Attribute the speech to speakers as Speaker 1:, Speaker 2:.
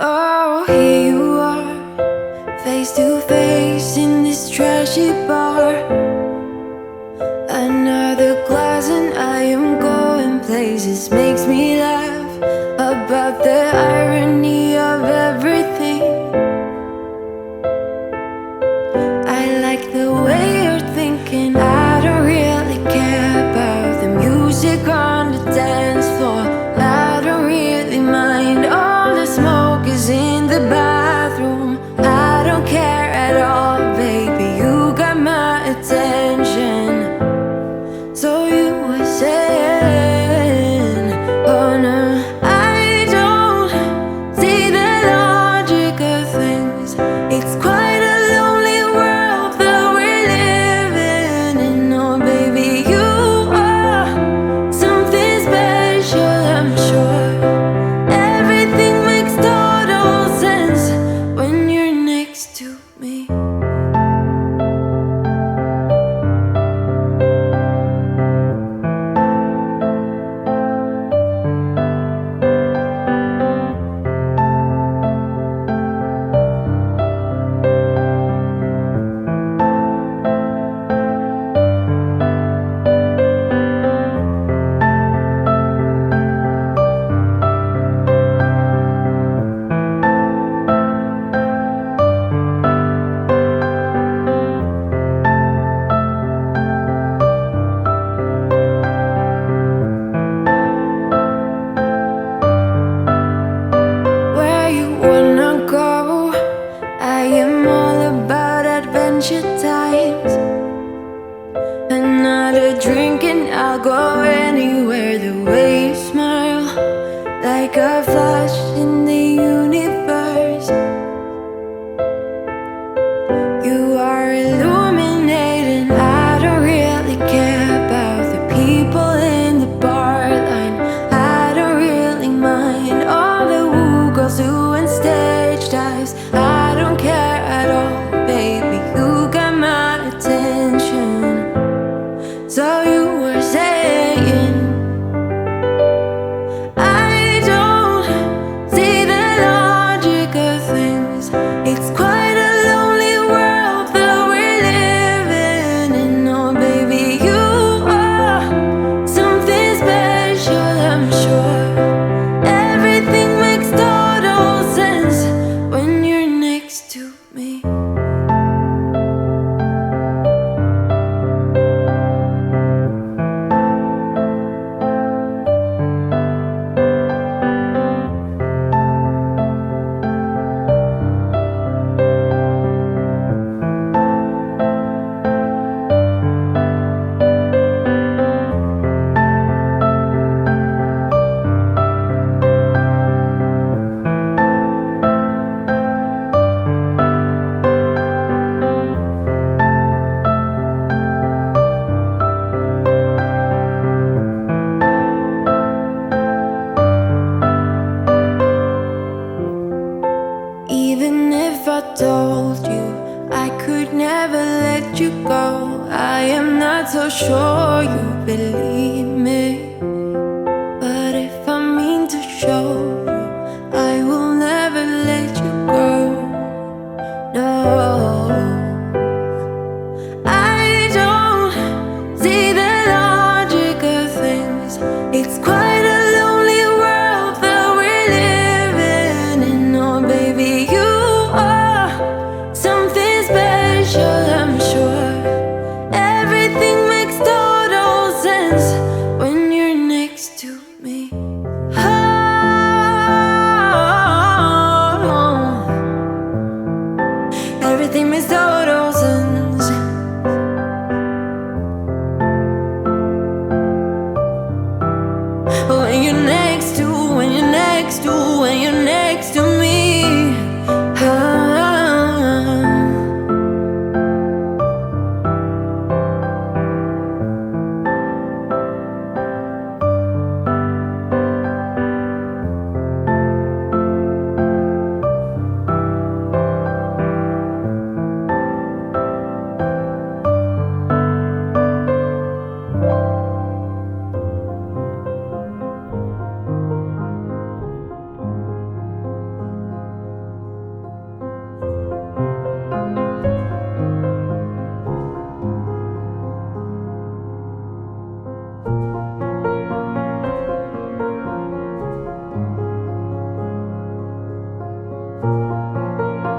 Speaker 1: Oh, here you are, face to face in this trashy bar. Another glass and I am going places. Makes me laugh about the irony of everything. I like the way you're thinking. I don't really care about the music on the dance floor. I don't really mind all the smoke is in the bathroom. I don't care at all, baby, you got my attention. So you were saying, oh no, I don't see the logic of things. It's quite a lonely world that we're living in. Oh baby, you are something special, I'm sure. Everything makes total sense when you're next to me. I am all about adventure times. Another drink and I'll go anywhere. The way you smile, like a flash in the universe. You are illuminating. I don't really care about the people in the bar line. I don't really mind all the woo girls doing stage dives. I don't care at all, baby, you got my attention. So you were saying, I don't see the logic of things. It's quite a lonely world that we're living in. Oh baby, you are something special, I'm sure. Everything makes total sense when you're next to me. Even if I told you I could never let you go, I am not so sure you believe me.